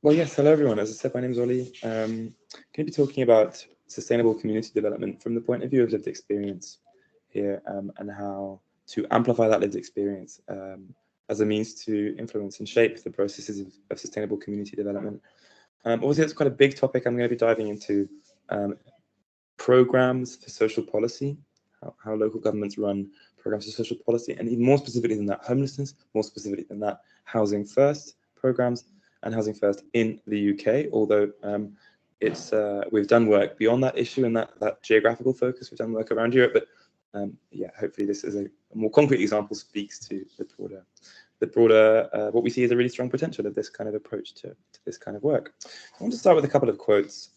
Well, yes, hello everyone. As I said, my name is Ollie. Going to be talking about sustainable community development from the point of view of lived experience here, and how to amplify that lived experience as a means to influence and shape the processes of sustainable community development. Obviously, that's quite a big topic. I'm going to be diving into programs for social policy, how local governments run programs for social policy, and even more specifically than that, homelessness, more specifically than that, housing first programs, and housing first in the UK, although we've done work beyond that issue and that geographical focus. We've done work around Europe, but yeah, hopefully this is a more concrete example speaks to the broader what we see as a really strong potential of this kind of approach to this kind of work. I want to start with a couple of quotes.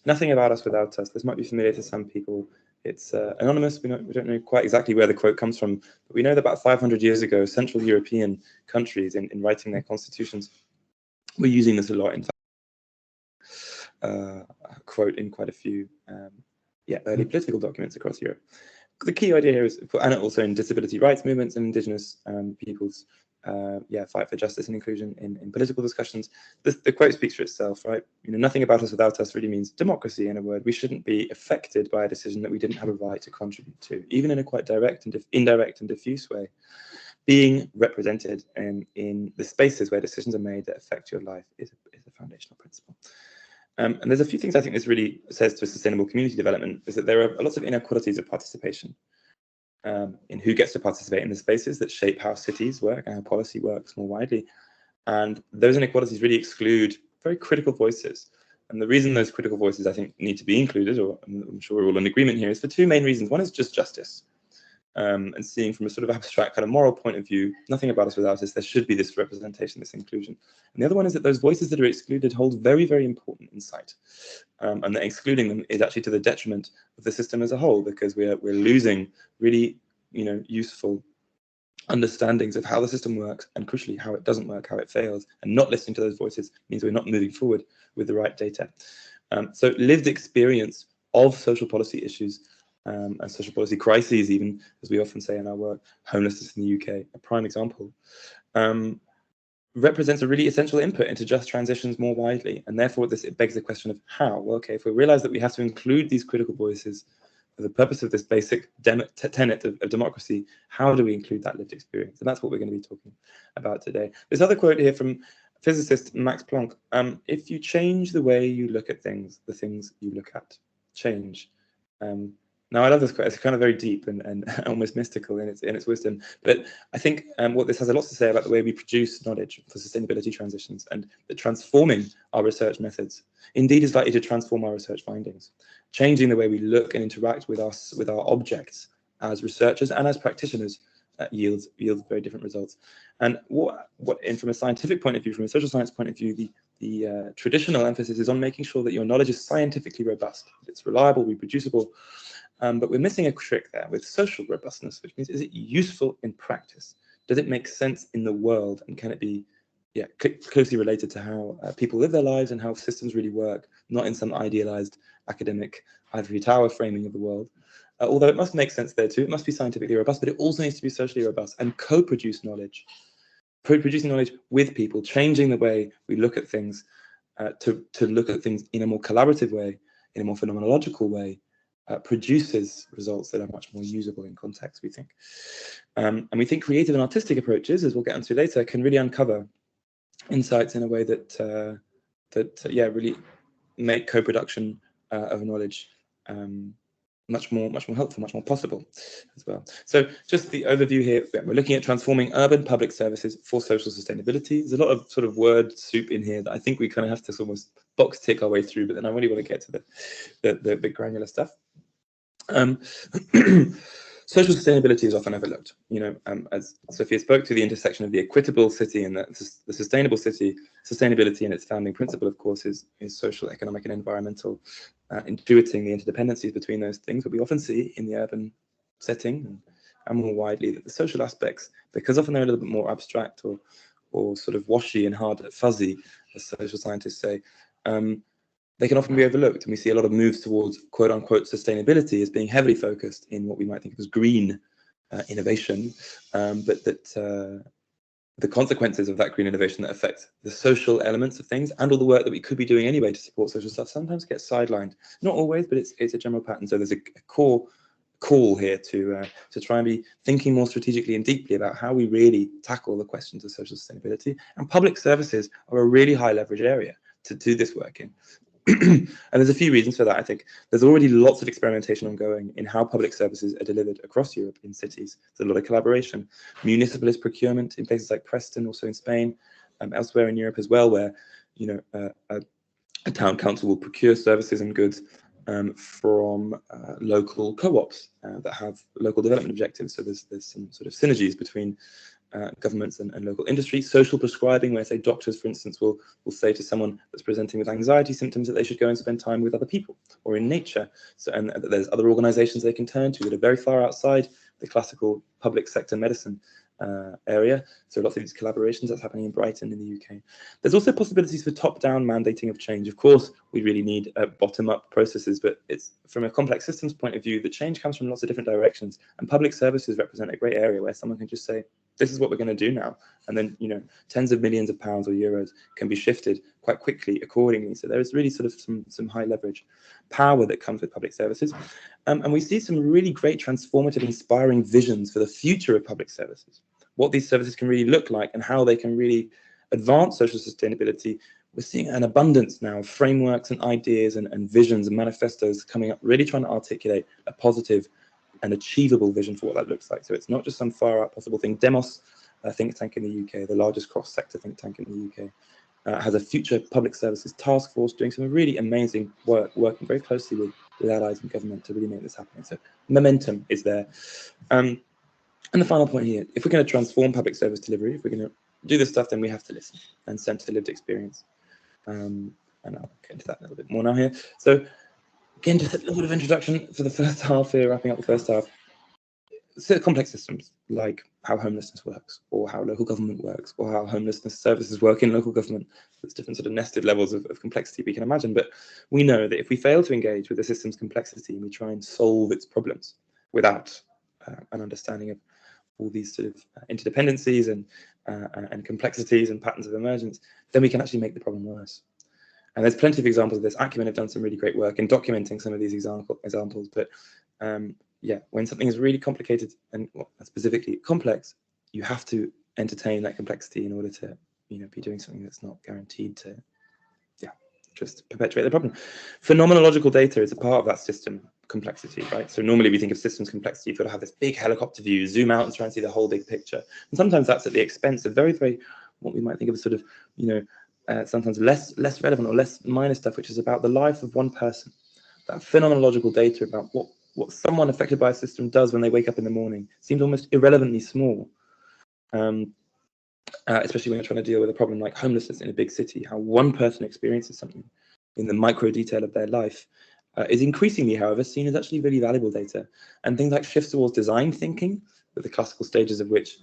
Nothing about us without us. This might be familiar to some people. It's anonymous. We don't know quite exactly where the quote comes from, but we know that about 500 years ago, Central European countries in writing their constitutions were using this a lot. In fact, quote in quite a few early political documents across Europe. The key idea here is, and also in disability rights movements and indigenous peoples' fight for justice and inclusion in political discussions. The quote speaks for itself, right? Nothing about us without us really means democracy, in a word. We shouldn't be affected by a decision that we didn't have a right to contribute to, even in a quite direct and indirect and diffuse way. Being represented in the spaces where decisions are made that affect your life is a foundational principle. And there's a few things I think this really says to sustainable community development, is that there are lots of inequalities of participation in who gets to participate in the spaces that shape how cities work and how policy works more widely. And those inequalities really exclude very critical voices. And the reason those critical voices, I think, need to be included, or I'm sure we're all in agreement here, is for two main reasons. One is just justice. And seeing from a sort of abstract kind of moral point of view, nothing about us without us, there should be this representation, this inclusion. And the other one is that those voices that are excluded hold very, very important insight. And that excluding them is actually to the detriment of the system as a whole, because we're losing really useful understandings of how the system works, and crucially how it doesn't work, how it fails. And not listening to those voices means we're not moving forward with the right data. So lived experience of social policy issues and social policy crises, even, as we often say in our work, homelessness in the UK, a prime example, represents a really essential input into just transitions more widely. And therefore, it begs the question of how. Well, okay, if we realize that we have to include these critical voices for the purpose of this basic tenet of democracy, how do we include that lived experience? And that's what we're going to be talking about today. This other quote here from physicist Max Planck: if you change the way you look at things, the things you look at change. Now, I love this quote. It's kind of very deep and almost mystical in its wisdom. But I think what this has a lot to say about the way we produce knowledge for sustainability transitions, and that transforming our research methods indeed is likely to transform our research findings, changing the way we look and interact with our objects as researchers and as practitioners yields very different results. And from a scientific point of view, from a social science point of view, the traditional emphasis is on making sure that your knowledge is scientifically robust, it's reliable, reproducible. But we're missing a trick there with social robustness, which means, is it useful in practice? Does it make sense in the world? And can it be closely related to how people live their lives and how systems really work, not in some idealized academic ivory tower framing of the world? Although it must make sense there too. It must be scientifically robust, but it also needs to be socially robust and co-produce knowledge. Producing knowledge with people, changing the way we look at things, to look at things in a more collaborative way, in a more phenomenological way, produces results that are much more usable in context, we think. And we think creative and artistic approaches, as we'll get onto later, can really uncover insights in a way that really make co-production of knowledge much more helpful, much more possible as well. So just the overview here, we're looking at transforming urban public services for social sustainability. There's a lot of sort of word soup in here that I think we kind of have to almost box tick our way through, but then I really want to get to the big granular stuff. Social sustainability is often overlooked. As Sophia spoke to, the intersection of the equitable city and the sustainable city, sustainability and its founding principle, of course, is social, economic, and environmental, intuiting the interdependencies between those things. But we often see in the urban setting and more widely that the social aspects, because often they're a little bit more abstract or sort of washy and hard, fuzzy, as social scientists say, they can often be overlooked. And we see a lot of moves towards quote unquote sustainability as being heavily focused in what we might think of as green innovation, but that the consequences of that green innovation that affect the social elements of things and all the work that we could be doing anyway to support social stuff sometimes gets sidelined. Not always, but it's a general pattern. So there's a core call here to try and be thinking more strategically and deeply about how we really tackle the questions of social sustainability. And public services are a really high leverage area to do this work in. And there's a few reasons for that. I think there's already lots of experimentation ongoing in how public services are delivered across Europe in cities. There's a lot of collaboration. Municipalist procurement in places like Preston, also in Spain, elsewhere in Europe as well, where a town council will procure services and goods from local co-ops that have local development objectives. So there's some sort of synergies between governments and local industry. Social prescribing, where say doctors, for instance, will say to someone that's presenting with anxiety symptoms that they should go and spend time with other people or in nature. So, and there's other organizations they can turn to that are very far outside the classical public sector medicine area. So lots of these collaborations that's happening in Brighton in the UK. There's also possibilities for top-down mandating of change. Of course, we really need bottom-up processes, but it's from a complex systems point of view, the change comes from lots of different directions, and public services represent a great area where someone can just say, this is what we're going to do now, and then tens of millions of pounds or euros can be shifted quite quickly accordingly. So there is really sort of some high leverage power that comes with public services, and we see some really great transformative, inspiring visions for the future of public services, what these services can really look like and how they can really advance social sustainability. We're seeing an abundance now of frameworks and ideas and visions and manifestos coming up, really trying to articulate a positive and achievable vision for what that looks like. So it's not just some far out possible thing. Demos, a think tank in the UK, the largest cross-sector think tank in the UK, has a future public services task force doing some really amazing work, working very closely with allies and government to really make this happen. So momentum is there. And the final point here, if we're going to transform public service delivery, if we're going to do this stuff, then we have to listen and center lived experience. And I'll get into that a little bit more now here. So again, just a little bit of introduction for the first half here, wrapping up the first half. So complex systems like how homelessness works, or how local government works, or how homelessness services work in local government. There's different sort of nested levels of complexity we can imagine, but we know that if we fail to engage with the system's complexity and we try and solve its problems without an understanding of all these sort of interdependencies and complexities and patterns of emergence, then we can actually make the problem worse. And there's plenty of examples of this. Acumen have done some really great work in documenting some of these examples, but yeah, when something is really complicated and specifically complex, you have to entertain that complexity in order to be doing something that's not guaranteed to just perpetuate the problem. Phenomenological data is a part of that system complexity, right? So normally we think of systems complexity, you've got to have this big helicopter view, zoom out and try and see the whole big picture. And sometimes that's at the expense of very, very, what we might think of as sort of, sometimes less relevant or less minor stuff, which is about the life of one person. That phenomenological data about what someone affected by a system does when they wake up in the morning seems almost irrelevantly small. Especially when you're trying to deal with a problem like homelessness in a big city, how one person experiences something in the micro detail of their life is increasingly, however, seen as actually really valuable data. And things like shifts towards design thinking, with the classical stages of which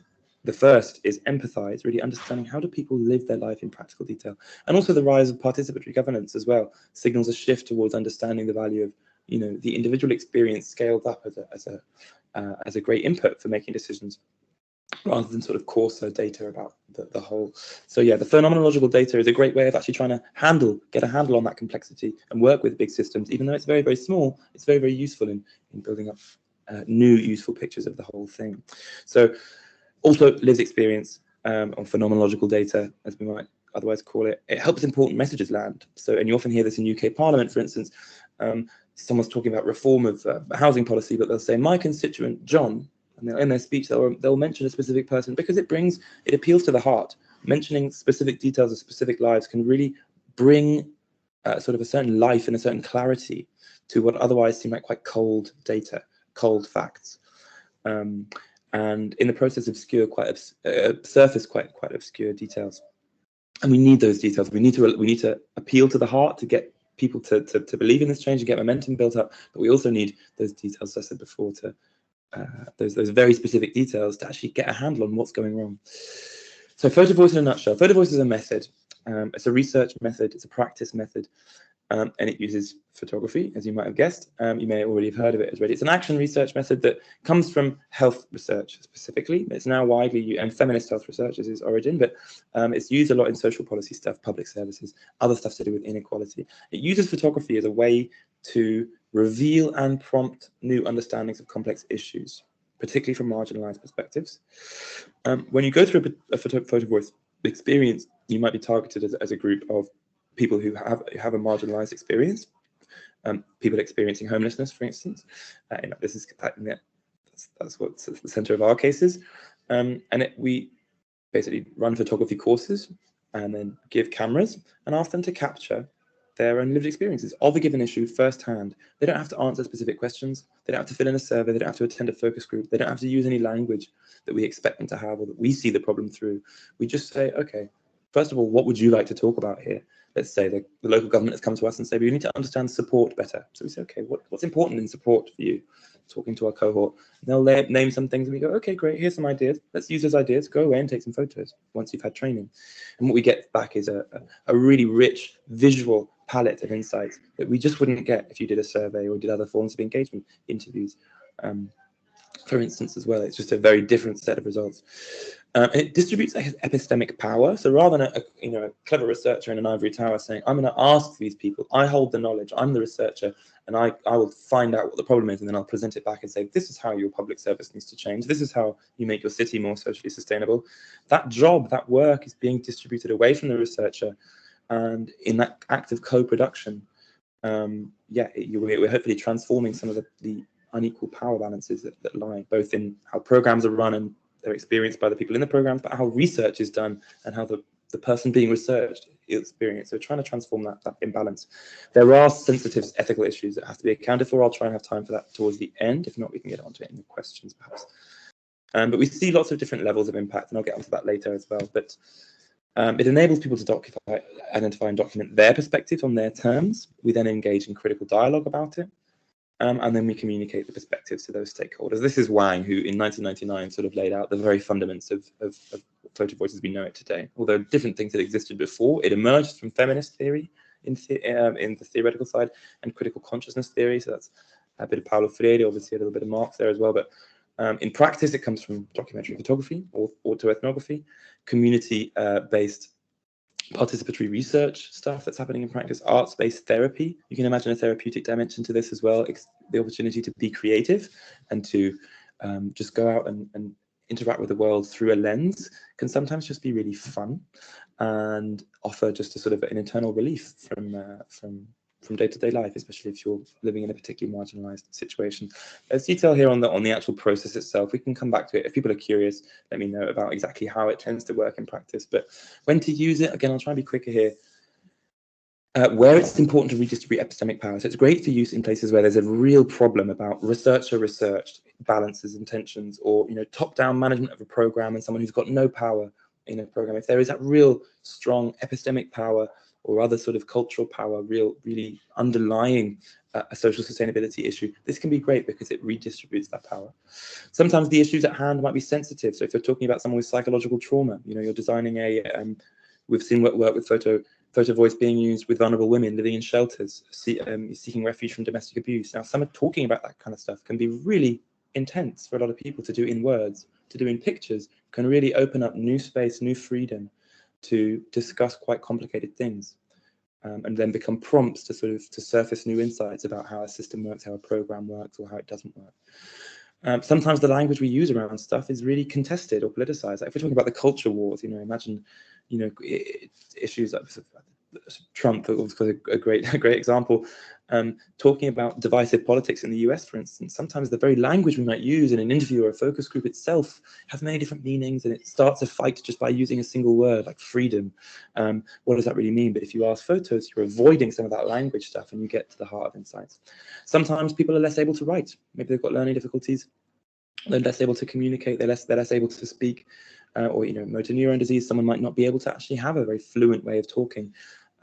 the first is empathize, really understanding how do people live their life in practical detail. And also the rise of participatory governance as well signals a shift towards understanding the value of the individual experience scaled up as a great input for making decisions, rather than sort of coarser data about the whole. So yeah, the phenomenological data is a great way of actually trying to get a handle on that complexity and work with big systems. Even though it's very, very small, it's very, very useful in building up new useful pictures of the whole thing. So also lived experience on phenomenological data, as we might otherwise call it, it helps important messages land. So, and you often hear this in UK Parliament, for instance, someone's talking about reform of housing policy, but they'll say, my constituent, John, and in their speech, they'll mention a specific person because it appeals to the heart. Mentioning specific details of specific lives can really bring sort of a certain life and a certain clarity to what otherwise seem like quite cold data, cold facts, and in the process obscure surface quite obscure details. And we need those details. We need to appeal to the heart to get people to believe in this change and get momentum built up. But we also need those details, as I said before, to those very specific details to actually get a handle on what's going wrong. So Photovoice in a nutshell. Photovoice is a method. It's a research method. It's a practice method and it uses photography, as you might have guessed. You may already have heard of it already. It's an action research method that comes from health research specifically. It's now widely used, and feminist health research is its origin, but it's used a lot in social policy stuff, public services, other stuff to do with inequality. It uses photography as a way to reveal and prompt new understandings of complex issues, particularly from marginalized perspectives. When you go through a Photovoice experience, you might be targeted as a group of people who have a marginalized experience, people experiencing homelessness, for instance. This is that's what's at the center of our cases. We basically run photography courses and then give cameras and ask them to capture their own lived experiences of a given issue firsthand. They don't have to answer specific questions. They don't have to fill in a survey. They don't have to attend a focus group. They don't have to use any language that we expect them to have or that we see the problem through. We just say, okay, first of all, what would you like to talk about here? Let's say the local government has come to us and say, we need to understand support better. So we say, okay, what's important in support for you? Talking to our cohort, and they'll name some things and we go, okay, great, here's some ideas. Let's use those ideas, go away and take some photos once you've had training. And what we get back is a really rich visual palette of insights that we just wouldn't get if you did a survey or did other forms of engagement, interviews. For instance, as well, it's just a very different set of results. And it distributes epistemic power. So rather than a clever researcher in an ivory tower saying, I'm going to ask these people, I hold the knowledge, I'm the researcher, and I will find out what the problem is, and then I'll present it back and say, this is how your public service needs to change. This is how you make your city more socially sustainable. That job, that work is being distributed away from the researcher. And in that act of co-production, we're hopefully transforming some of the unequal power balances that lie both in how programs are run and they're experienced by the people in the programs, but how research is done and how the person being researched is experienced. So we're trying to transform that imbalance. There are sensitive ethical issues that have to be accounted for. I'll try and have time for that towards the end. If not, we can get onto it in the questions perhaps. But we see lots of different levels of impact, and I'll get onto that later as well. But it enables people to identify and document their perspectives on their terms. We then engage in critical dialogue about it. And then we communicate the perspectives to those stakeholders. This is Wang, who in 1999 sort of laid out the very fundaments of Photovoice as we know it today. Although different things had existed before, it emerged from feminist theory in the theoretical side and critical consciousness theory. So that's a bit of Paulo Freire, obviously a little bit of Marx there as well. But in practice, it comes from documentary photography, or autoethnography, community-based participatory research stuff that's happening in practice, arts-based therapy. You can imagine a therapeutic dimension to this as well, the opportunity to be creative and to just go out and interact with the world through a lens can sometimes just be really fun and offer just a sort of an internal relief from day-to-day life, especially if you're living in a particularly marginalized situation. There's detail here on the actual process itself. We can come back to it. If people are curious, let me know about exactly how it tends to work in practice. But when to use it, again, I'll try and be quicker here. Where it's important to redistribute epistemic power. So it's great for use in places where there's a real problem about researched balances and tensions, or top-down management of a program and someone who's got no power in a program. If there is that real strong epistemic power or other sort of cultural power, really underlying a social sustainability issue, this can be great because it redistributes that power. Sometimes the issues at hand might be sensitive. So if you're talking about someone with psychological trauma, you're designing we've seen work with Photovoice being used with vulnerable women living in shelters, seeking refuge from domestic abuse. Now, someone talking about that kind of stuff can be really intense for a lot of people to do in words, to do in pictures, can really open up new space, new freedom to discuss quite complicated things, and then become prompts to surface new insights about how a system works, how a program works, or how it doesn't work. Sometimes the language we use around stuff is really contested or politicized. Like if we're talking about the culture wars, imagine, issues like Trump was a great example. Talking about divisive politics in the US, for instance, sometimes the very language we might use in an interview or a focus group itself has many different meanings, and it starts a fight just by using a single word like freedom. What does that really mean? But if you ask photos, you're avoiding some of that language stuff and you get to the heart of insights. Sometimes people are less able to write. Maybe they've got learning difficulties. They're less able to communicate. They're less able to speak. Or motor neuron disease, someone might not be able to actually have a very fluent way of talking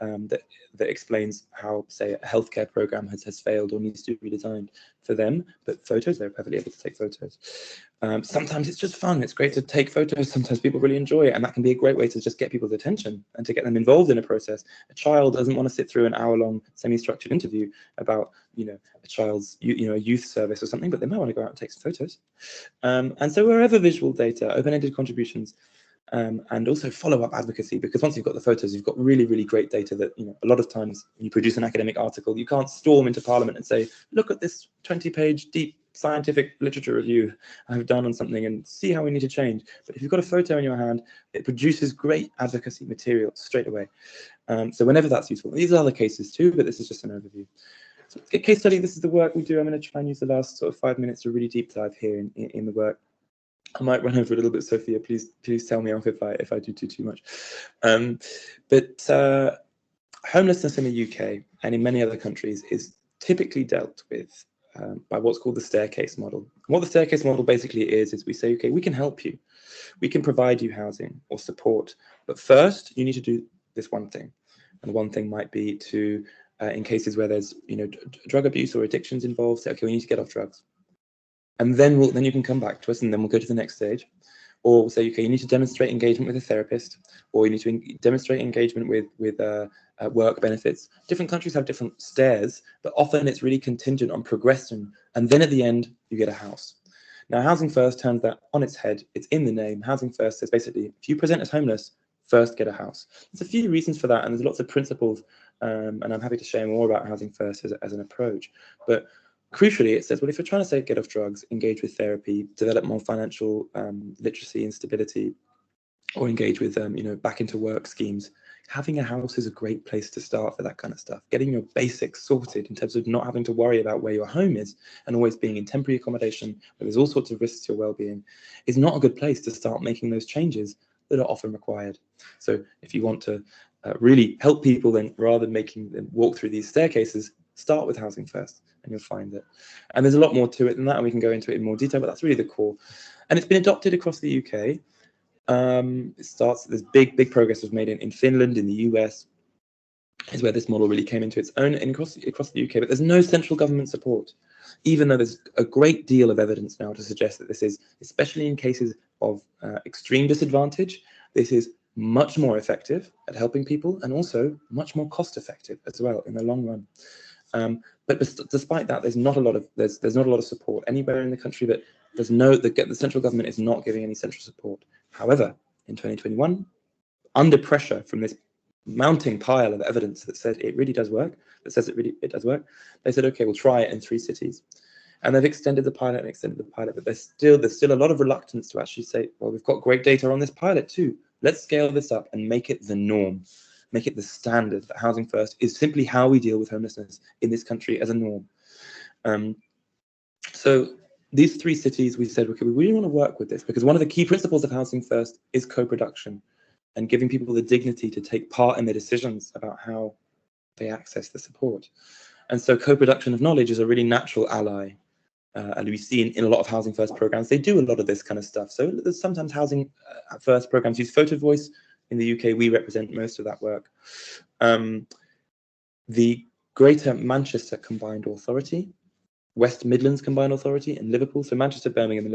that explains how, say, a healthcare program has failed or needs to be redesigned for them. But photos, they're perfectly able to take photos. Sometimes it's just fun. It's great to take photos. Sometimes people really enjoy it, and that can be a great way to just get people's attention and to get them involved in a process. A child doesn't want to sit through an hour-long semi-structured interview about, a child's, a youth service or something, but they might want to go out and take some photos. And so wherever visual data, open-ended contributions, and also follow-up advocacy, because once you've got the photos, you've got really, really great data that, a lot of times when you produce an academic article, you can't storm into Parliament and say, look at this 20-page deep scientific literature review I've done on something and see how we need to change. But if you've got a photo in your hand, it produces great advocacy material straight away. So whenever that's useful. These are other cases too, but this is just an overview. So case study, this is the work we do. I'm going to try and use the last sort of 5 minutes to really deep dive here in the work. I might run over a little bit, Sophia. Please tell me off if I do too much. But homelessness in the UK and in many other countries is typically dealt with by what's called the staircase model. And what the staircase model basically is we say, okay, we can help you. We can provide you housing or support. But first, you need to do this one thing. And one thing might be to, in cases where there's drug abuse or addictions involved, say, okay, we need to get off drugs. And then you can come back to us, and then we'll go to the next stage. Or we'll say, okay, you need to demonstrate engagement with a therapist, or you need to demonstrate engagement with work benefits. Different countries have different stairs, but often it's really contingent on progression. And then at the end, you get a house. Now, Housing First turns that on its head. It's in the name. Housing First says basically, if you present as homeless, first get a house. There's a few reasons for that, and there's lots of principles, and I'm happy to share more about Housing First as an approach. But crucially, it says, well, if you're trying to say get off drugs, engage with therapy, develop more financial literacy and stability, or engage with back into work schemes, having a house is a great place to start for that kind of stuff. Getting your basics sorted in terms of not having to worry about where your home is and always being in temporary accommodation where there's all sorts of risks to your well-being is not a good place to start making those changes that are often required. So if you want to really help people, then rather than making them walk through these staircases, start with Housing First, and you'll find it. And there's a lot more to it than that, and we can go into it in more detail, but that's really the core. And it's been adopted across the UK. There's big progress was made in Finland, in the US, is where this model really came into its own, and across the UK, but there's no central government support, even though there's a great deal of evidence now to suggest that this is, especially in cases of extreme disadvantage, this is much more effective at helping people, and also much more cost effective as well in the long run. But despite that, there's not a lot of support anywhere in the country. But the central government is not giving any central support. However, in 2021, under pressure from this mounting pile of evidence that said it really does work, that says it does work, they said, okay, we'll try it in 3 cities. And they've extended the pilot, but there's still a lot of reluctance to actually say, well, we've got great data on this pilot too. Let's scale this up and make it the norm. Make it the standard that Housing First is simply how we deal with homelessness in this country as a norm. So these 3 cities, we said, okay, we really want to work with this, because one of the key principles of Housing First is co-production and giving people the dignity to take part in the decisions about how they access the support. And so co-production of knowledge is a really natural ally. And we see in a lot of Housing First programs, they do a lot of this kind of stuff. So there's sometimes Housing First programs use Photovoice. In the UK, we represent most of that work. The Greater Manchester Combined Authority, West Midlands Combined Authority, and Liverpool, so Manchester, Birmingham, and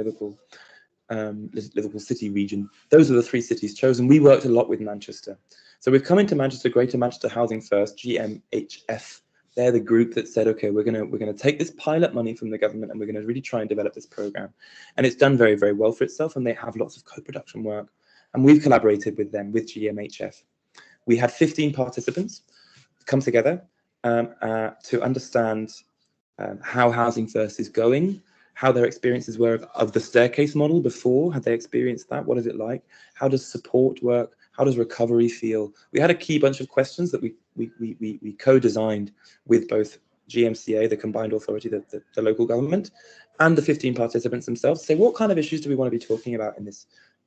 Liverpool City region, those are the 3 cities chosen. We worked a lot with Manchester. So we've come into Manchester, Greater Manchester Housing First, GMHF. They're the group that said, okay, we're gonna take this pilot money from the government and we're gonna really try and develop this program. And it's done very, very well for itself, and they have lots of co-production work. And we've collaborated with them, with GMHF. We had 15 participants come together to understand how Housing First is going, how their experiences were of the staircase model before. Had they experienced that? What is it like? How does support work? How does recovery feel? We had a key bunch of questions that we co-designed with both GMCA, the combined authority, the local government, and the 15 participants themselves, to say, what kind of issues do we want to be talking about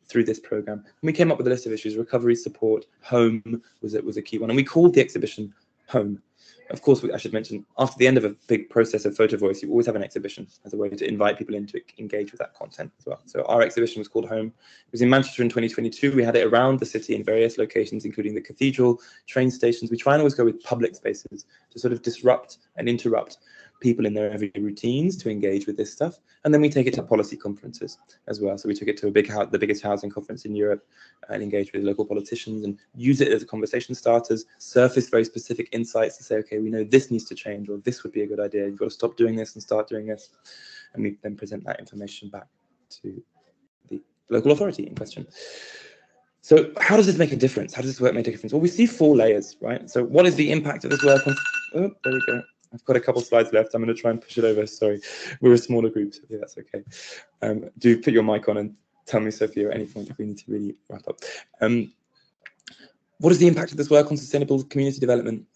through this program? And we came up with a list of issues. Recovery, support, home was a key one, and we called the exhibition Home. Of course, I should mention, after the end of a big process of Photovoice, you always have an exhibition as a way to invite people in to engage with that content as well. So our exhibition was called Home. It was in Manchester in 2022. We had it around the city in various locations, including the cathedral, train stations. We try and always go with public spaces to sort of disrupt and interrupt people in their everyday routines to engage with this stuff. And then we take it to policy conferences as well. So we took it to the biggest housing conference in Europe and engaged with local politicians and use it as conversation starters, surface very specific insights to say, okay, we know this needs to change, or this would be a good idea. You've got to stop doing this and start doing this. And we then present that information back to the local authority in question. So how does this make a difference? How does this work make a difference? Well, we see 4 layers, right? So what is the impact of this work on... Oh, there we go. I've got a couple slides left. I'm going to try and push it over. Sorry, we're a smaller group, so yeah, that's okay. Do put your mic on and tell me, Sophia, at any point if we need to really wrap up. What is the impact of this work on sustainable community development?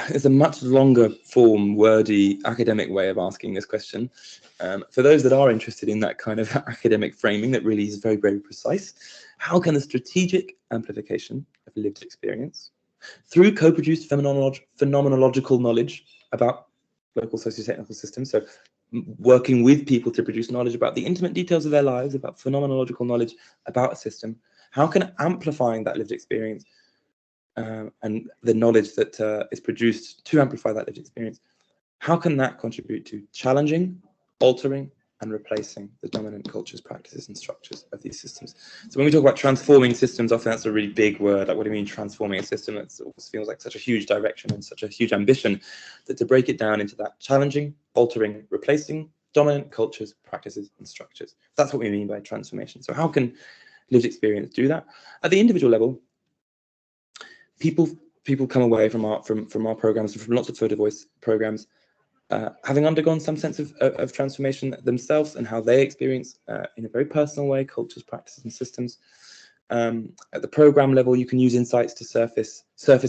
It's a much longer form, wordy, academic way of asking this question. For those that are interested in that kind of academic framing that really is very, very precise, how can the strategic amplification of lived experience through co-produced phenomenological knowledge about local socio-technical systems, so working with people to produce knowledge about the intimate details of their lives, about phenomenological knowledge about a system, how can amplifying that lived experience and the knowledge that is produced to amplify that lived experience, how can that contribute to challenging, altering, and replacing the dominant cultures, practices, and structures of these systems? So when we talk about transforming systems, often that's a really big word. Like, what do you mean transforming a system? It almost feels like such a huge direction and such a huge ambition. That to break it down into that challenging, altering, replacing dominant cultures, practices, and structures. That's what we mean by transformation. So how can lived experience do that? At the individual level, people come away from our programs and from lots of Photovoice programs having undergone some sense of transformation themselves and how they experience in a very personal way cultures, practices, and systems. At the program level, you can use insights to surface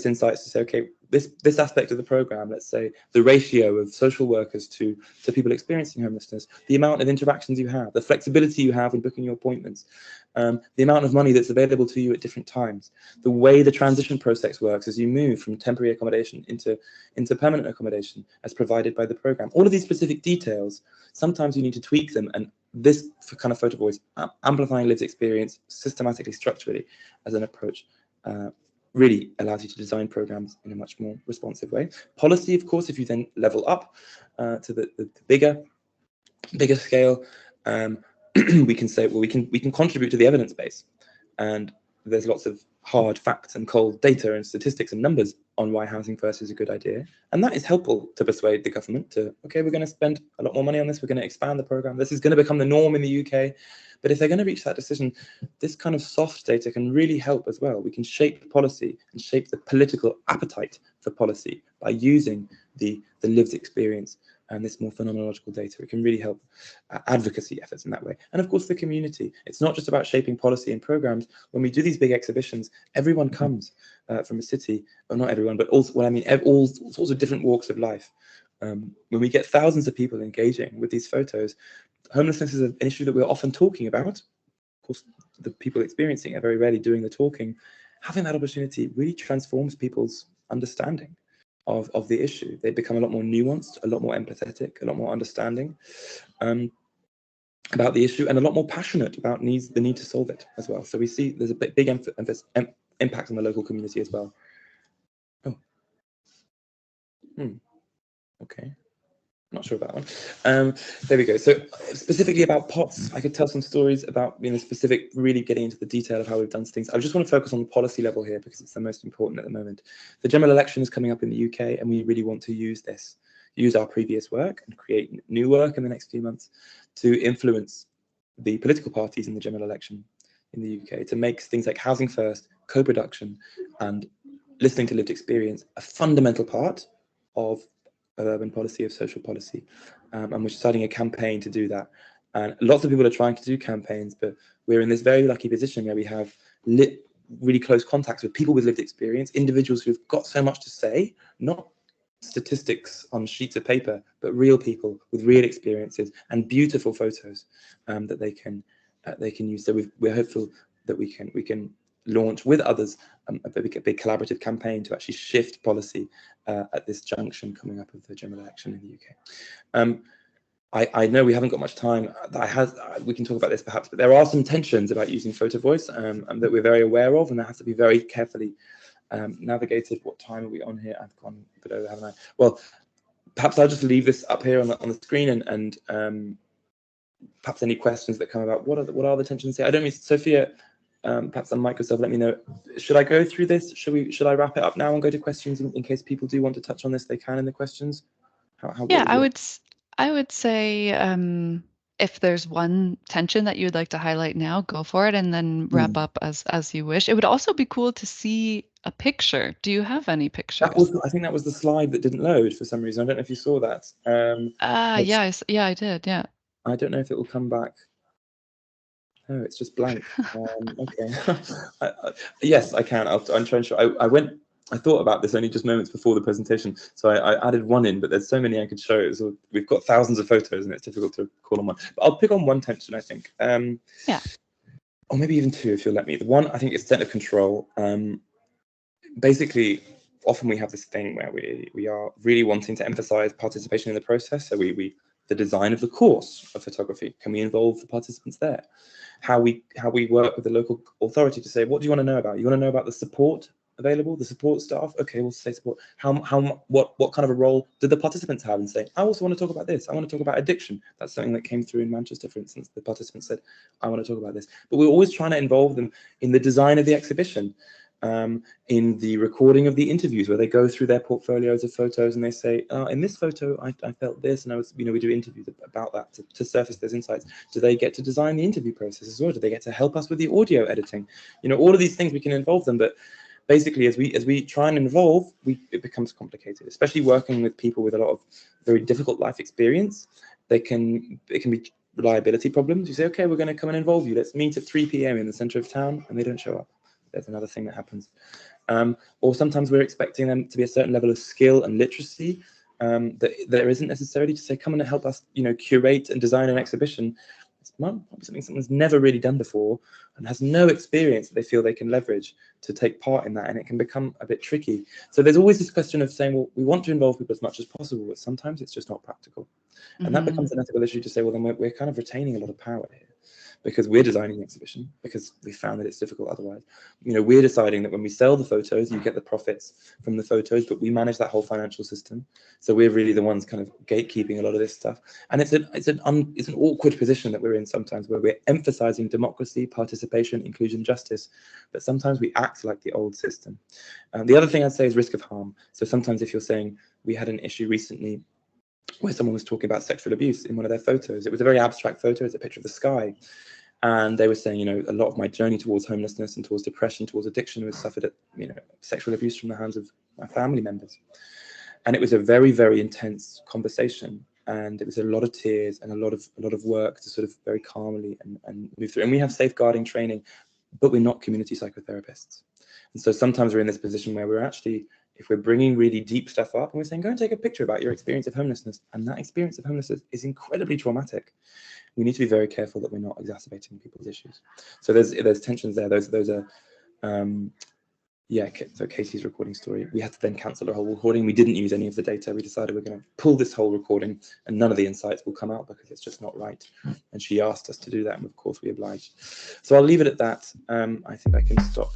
insights to say, okay, this aspect of the program, let's say the ratio of social workers to people experiencing homelessness, the amount of interactions you have, the flexibility you have in booking your appointments, the amount of money that's available to you at different times, the way the transition process works as you move from temporary accommodation into permanent accommodation as provided by the program. All of these specific details, sometimes you need to tweak them, and this kind of Photovoice, amplifying lived experience systematically, structurally as an approach, really allows you to design programs in a much more responsive way. Policy, of course, if you then level up to the bigger scale, we can say, well, we can contribute to the evidence base, and there's lots of hard facts and cold data and statistics and numbers on why housing first is a good idea, and that is helpful to persuade the government to, okay, we're going to spend a lot more money on this, we're going to expand the program, this is going to become the norm in the UK. But if they're going to reach that decision, this kind of soft data can really help as well. We can shape policy and shape the political appetite for policy by using the lived experience and this more phenomenological data. It can really help advocacy efforts in that way. And of course, the community. It's not just about shaping policy and programs. When we do these big exhibitions, everyone comes from a city, or not everyone, but also, well, I mean, all sorts of different walks of life. When we get thousands of people engaging with these photos, homelessness is an issue that we're often talking about. Of course, the people experiencing it are very rarely doing the talking. Having that opportunity really transforms people's understanding of the issue. They become a lot more nuanced, a lot more empathetic, a lot more understanding about the issue, and a lot more passionate about the need to solve it as well. So we see there's a big impact on the local community as well. Oh, okay. Not sure about that one. There we go. So specifically about POTS, I could tell some stories about specific, really getting into the detail of how we've done things. I just want to focus on the policy level here because it's the most important at the moment. The general election is coming up in the UK, and we really want to use our previous work and create new work in the next few months to influence the political parties in the general election in the UK, to make things like housing first, co-production, and listening to lived experience a fundamental part of urban policy, of social policy, and we're starting a campaign to do that. And lots of people are trying to do campaigns, but we're in this very lucky position where we have really close contacts with people with lived experience, individuals who've got so much to say, not statistics on sheets of paper, but real people with real experiences and beautiful photos that they can use. So we're hopeful that we can launch with others a big collaborative campaign to actually shift policy at this junction coming up of the general election in the UK. I know we haven't got much time. We can talk about this perhaps, but there are some tensions about using Photovoice that we're very aware of, and that has to be very carefully navigated. What time are we on here? I've gone a bit over, haven't I? Well, perhaps I'll just leave this up here on the screen, and perhaps any questions that come about what are the tensions here. I don't mean, Sophia, perhaps unmic yourself, let me know. Should I go through this? Should I wrap it up now and go to questions in case people do want to touch on this? They can in the questions. Yeah, I would say if there's one tension that you would like to highlight now, go for it, and then wrap up as you wish. It would also be cool to see a picture. Do you have any pictures? I think that was the slide that didn't load for some reason. I don't know if you saw that. Yeah, I did. Yeah. I don't know if it will come back. Oh, it's just blank. Okay. Yes, I can. I'm trying to show. I thought about this only just moments before the presentation, so I added one in, but there's so many I could show. So we've got thousands of photos, and it's difficult to call on one. But I'll pick on one tension, I think. Yeah. Or maybe even two, if you'll let me. The one, I think, is extent of control. Basically, often we have this thing where we are really wanting to emphasize participation in the process. So the design of the course of photography, can we involve the participants there? How we work with the local authority to say, what do you want to know about? You want to know about the support available, the support staff? Okay, we'll say support. What kind of a role did the participants have in saying, I also want to talk about this. I want to talk about addiction. That's something that came through in Manchester, for instance. The participants said, I want to talk about this. But we're always trying to involve them in the design of the exhibition. In the recording of the interviews, where they go through their portfolios of photos and they say, in this photo, I felt this, and I was, we do interviews about that to surface those insights. Do they get to design the interview process as well? Do they get to help us with the audio editing? All of these things we can involve them, but basically, as we try and involve, it becomes complicated, especially working with people with a lot of very difficult life experience. It can be reliability problems. You say, okay, we're going to come and involve you. Let's meet at 3 p.m. in the center of town, and they don't show up. There's another thing that happens. Or sometimes we're expecting them to be a certain level of skill and literacy that there isn't necessarily, to say, come and help us, curate and design an exhibition. It's something someone's never really done before and has no experience that they feel they can leverage to take part in that, and it can become a bit tricky. So there's always this question of saying, well, we want to involve people as much as possible, but sometimes it's just not practical. And that becomes an ethical issue to say, well, then we're kind of retaining a lot of power here, because we're designing the exhibition, because we found that it's difficult otherwise. We're deciding that when we sell the photos, you get the profits from the photos, but we manage that whole financial system. So we're really the ones kind of gatekeeping a lot of this stuff. And it's an awkward position that we're in sometimes, where we're emphasizing democracy, participation, inclusion, justice, but sometimes we act like the old system. The other thing I'd say is risk of harm. So sometimes if you're saying, we had an issue recently where someone was talking about sexual abuse in one of their photos. It was a very abstract photo. It's a picture of the sky. And they were saying, a lot of my journey towards homelessness and towards depression, towards addiction, was suffered at, sexual abuse from the hands of my family members. And it was a very, very intense conversation. And it was a lot of tears and a lot of work to sort of very calmly and move through. And we have safeguarding training, but we're not community psychotherapists. And so sometimes we're in this position where we're actually, if we're bringing really deep stuff up and we're saying, go and take a picture about your experience of homelessness, and that experience of homelessness is incredibly traumatic, we need to be very careful that we're not exacerbating people's issues. So there's tensions there. Those are, so Casey's recording story, we had to then cancel the whole recording. We didn't use any of the data. We decided we're going to pull this whole recording, and none of the insights will come out because it's just not right. And she asked us to do that, and of course we obliged. So I'll leave it at that. I think I can stop.